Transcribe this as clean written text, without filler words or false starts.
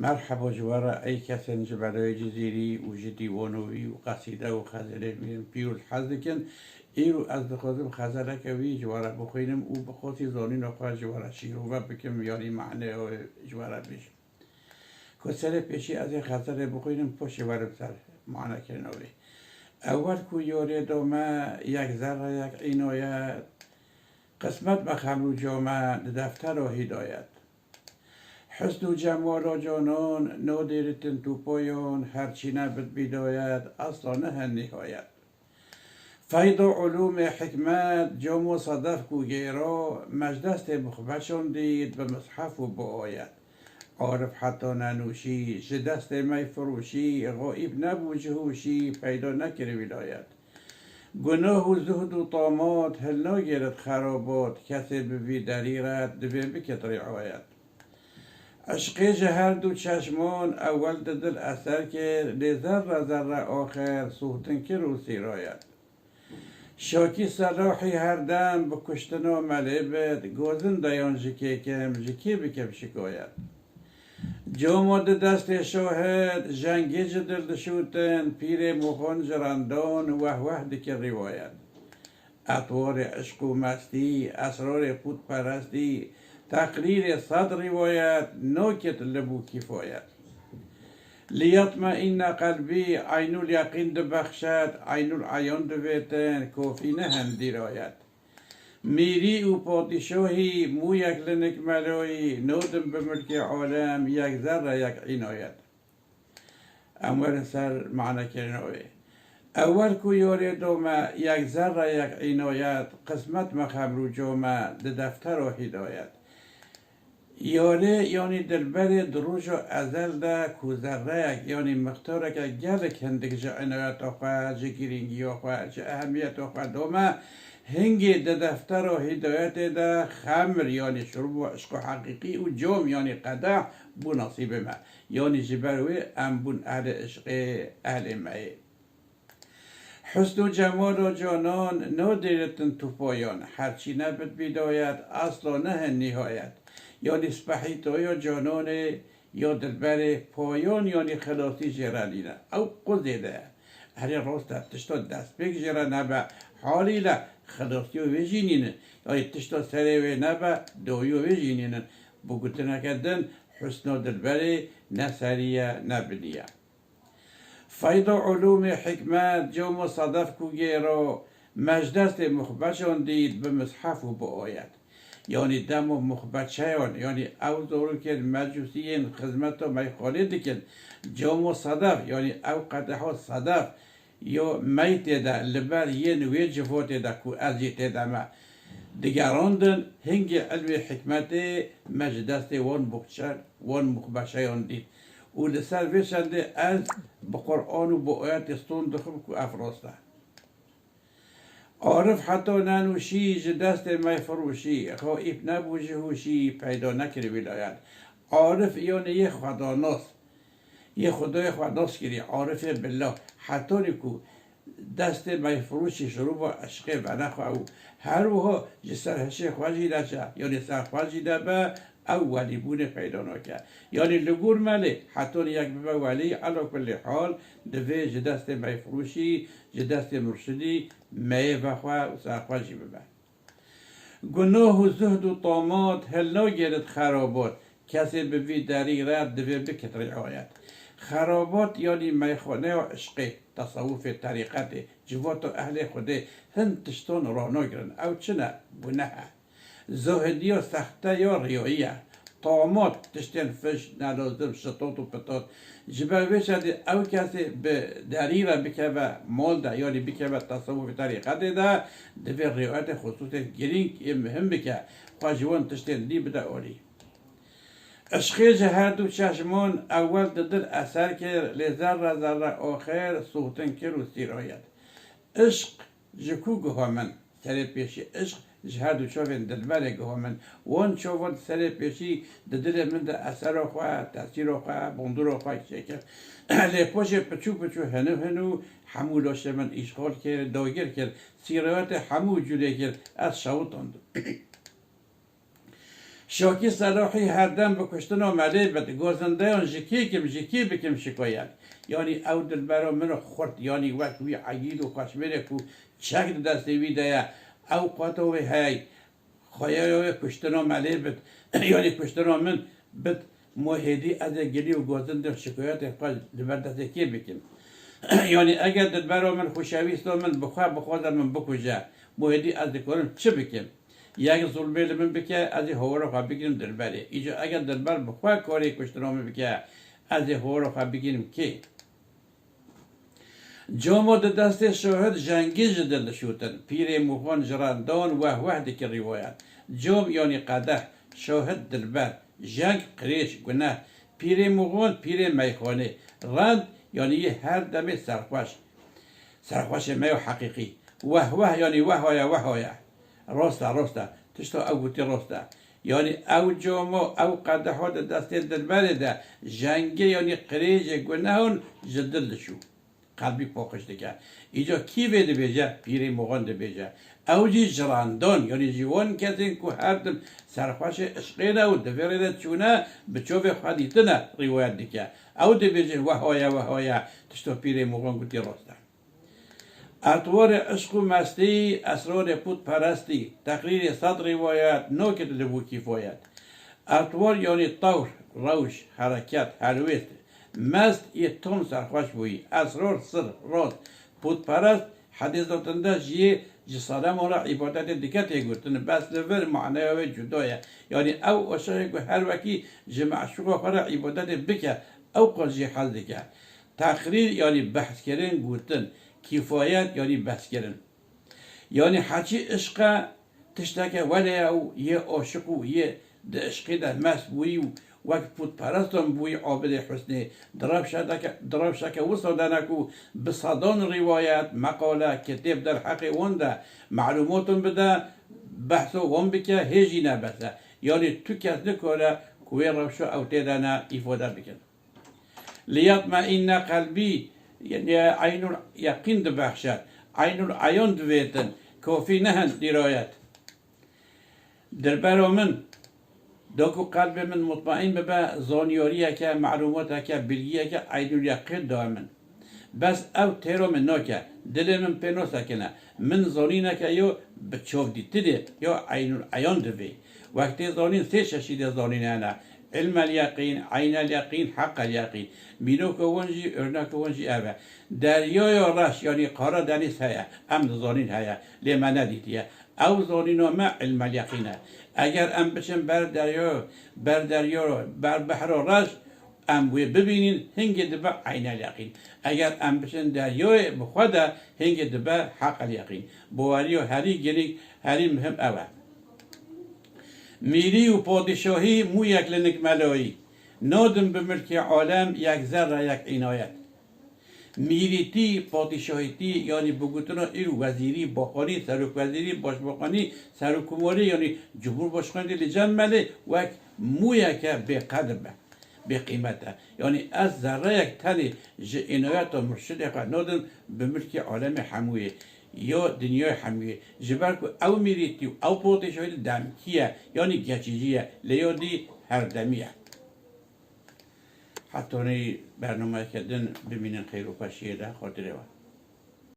مرحبا جوارا ای کسان برای جزیری و جدی وانوی و قصیده و خزله میم پیروز حزدکن ایرو از دخوازم خزله کوی جوارا بخوینم او بخوصی زانین اخواه جوارا شیرو و بکم یاری معنی و جوارا بیش کسر پیشی از این خزله بخوینم پشت ورم سر معنی کرنوی اول کو یاری دوما یک ذره یک عنایت قسمت بخمرو جامع دفتر و هدایت حسن و جمال و جانان نادرتن تو پایان هرچی نبد بدایت اصلا نه نهایت فیض و علوم حکمت جام و صدف کو گیرا مجدست مخبشان دید به مصحف و با آیت عارف حتی ننوشی جدست می فروشی غائب نبو جهوشی پیدا نکر ولایت گناه و زهد و طامات هل ناگرد خرابات کسی بوی دریرت دوی بکت رعایت عشق جهر دو چشمان اول دل اثر کرد ذره ذره آخر سوختن که رو سیرایت شاکی صلاحی هر دم بکشتن و ملبت گوزن دیان جکی کم جکی بکم شکایت جامد دست شاهد جنگی جدل دشوتن پیر مخان جراندان وح دکر روایت اطوار عشق و مستی اسرار پود پرستی تقریر صد روایت ناکت لبو کفایت لیطمئن قلبی عین الیقین بخشد عین العیان دویتن کافی نهن درایت میری و پادشاهی مو یک لنک ملایی نودم به ملک عالم یک ذره یک عنایت امور سر معنی کرنوی اول کو یاری دوما یک ذره یک عنایت قسمت مخمرو جامع دفتر و هدایت یاره یعنی دلبر دروج و ازل ده کو ذره یعنی مختار که گل کندک جا عنایت آخواه جا گیرینگی آخواه جا اهمیت آخواه دوما هنگی ده دفتر و هدایت ده خمر یعنی شرب و عشق حقیقی و جام یعنی قدح بو نصیب ما یعنی جبروی ام بون اهل عشق اهل مایه حسن و جمال و جانان نادرتن تو پایان هرچی نبد بدایت اصلا نه نهایت یا نسبحیتا یا جانان یا دلبر پایان یعنی خلاصی جرالینه او قضیده هر راست تشتا دست بگجره نبه حالی له خلاصی و ویجینینه یا تشتا سره و نبه دوی و ویجینینه بگوته نکردن حسن و دلبر نسریه نبنیه فیض علوم حکمت جام و صدف کو گیرا مجدست مخبشان دید به مصحف و با آیت یعنی دم و مخبچهان یعنی او دورو که مجوسیین خدمت و میخانه دکن جام و صدف یعنی او قدح صدف یا میت ده لبر یه نوی جفات ده کو ازیت ده ما دیگراندن هنگ علم حکمت مجدست وان مخبچهان دید و لسر وشنده از بقرآن و با آیت استون دخم کو افراسته عارف حتی ننوشی جدست می فروشی غائب نبو جهوشی پیدا نکری ولایت عارف یعنی یه خداناس یه خدای خداناس کری عارف بالله حتی نکو دست می فروشی شروع با عشق و نخواه او هر وها جسر هشه خواجی دچه یعنی سر خواجی دبه او ولی بونه پیدا نکه یعنی لگور مله حتی یک ببه ولی علا کل حال دوی جدست می فروشی جدست مرشدی می بخواه و سرخواجی ببه گناه و زهد و طامات هل ناگرد خرابات کسی بوی دری رد دوی بکت رعایت خرابات یعنی میخانه و عشق تصوف طریقت جوات و اهل خوده هن تشتون را نگرن او چنه بونه زهدی و سخته یا ریاییه طامات تشتین فش نلازم شطاط و پتات جبه شده او کسی به دریره بکوه مال ده یعنی بکوه تصوف طریقت ده دوی ریایت خصوص گرینگ مهم بکه خواه جوان تشتین دی بده آلی عشق جهر دو چشمان اول دل اثر کرد لذره ذره آخر سوختن که رو سیرایت عشق جکو گهامن سر پیشی عشق جهر دو چاوین دلبر گهامن وان چاوان سر پیشی دل من ده اثر خواه تاثیر خواه بندور خواه شکر لپاش پچو هنو همو داشته من اشغال کرد داگر کرد سیرایت همو جوله کرد از شوتاند شاکی صلاحی هر دم بکشتن آمده بد گوزنده آن جکی بکم شکایت یعنی او دلبرا منو خورد یعنی وقت وی عگید و خشمره کو چک دستی وی دیا او قطع وی های خواهی کشتن آمده بد یعنی کشتن آمن بد موهدی از گلی و گوزنده شکایت اخواه دلبر دستی کی بکم یعنی اگر دلبرا من خوشویست من بخواه من بکجه موهدی از دکارم چه بکم یک ظلمه من بکه از هوا را بگیرم دلبره اینجا اگر دلبر بخواه کاری کشتنامه بکه از هوا را بگیرم که جامد دست شاهد جنگی جدل شوتن پیر موخان جراندان وه که روایت جام یعنی قده شاهد دلبر جنگ قریش گناه پیر موخان پیر میخانه رند یعنی هر دم سرخوش میو حقیقی وه یعنی وه راسته تشتا او گوتی راسته یعنی او جامو او قده ها دست دلبره ده جنگه یعنی قریج گناهون جدل شو قلبی پاکش دیگه اینجا کی ویده بیجه پیری مغان ده بیجه او جی جراندان یعنی جوان کسین که هر دم سرخوش عشقینه و دفره ده چونه بچوب خدیتنه روایت دیگه او ده بیجه وحایا تشتا پیری مغان گوتی راسته اطوار عشق و مستی اسرار پود پرستی تقریر صد روایت نوکت لبو کفایت اطوار یعنی طور روش حرکت حلویت مست یه تون سرخوش بویی اسرار سر راست پود پرست حدیثاتنده جیه جساره مورا عبادت دیگه تیگوتن بس لور معنی و جدایه یعنی او اشاره که هر وکی جمع شوق خورا عبادت بکه او قضیه حل دیگه تقریر یعنی بحث کردن گوتن کفایت یعنی بحث کردن یعنی حچی عشق تشتکه ولی او یه عاشق و یه ده عشقی ده مست بوی و وقت پود پرستان بوی عابد حسنی دراب شکه وصدنکو بصدان روایت مقاله کتاب در حق ونده معلوماتون بده بحث و ون بکه هیجی نبسه یعنی تو کس نکاره کوی روشو او تیدنه ایفاده بکن لیطمئن قلبی یعنی عین یقین ده بخشد عین العیان دویتن کافی نهند درایت در من داکو قلب من مطمئن ببه زانیاریه که معلوماته که بلگیه که عین الیقین دائما بس او تیرو من ناکه دل من پینو سکنه من زانینه که یا بچاو دیتیده یا عین العیان دوی وقتی زانین سه ششیده زانینه نه علم اليقين عين اليقين حق اليقين مينوك ونجي ارناك ونجي اوه دریای راش یعنی قاره دنیس هیا ام زانین هیا لما ندیدیه او زانینو ما علم اليقينه اگر ام بشن بر دریا بر بحر راش ام ببینین هنگ دبا عین اليقين اگر ام بشن دریای بخوده هنگ دبا حق اليقين بواریو هری گریگ هری مهم اوه میری و پادشاهی مو یک لنک ملایی نادم به ملک عالم یک ذره یک عنایت میریتی پادشاهیتی یعنی بگوتنا ایرو وزیری باخانی سرک وزیری باشباخانی سرکوماری یعنی جمهور باشخانی لجن مله وک مو یک به قدر به قیمته یعنی از ذره یک تن عنایت و مرشد نادم به ملک عالم حمویه یا دنیای حمیه جبر کو او میریتی او پادشاهی دمکیه یعنی گچیجیه لیادی هر دمیه حتی برنامه کردن ببینن خیر و پشیه ده خاطره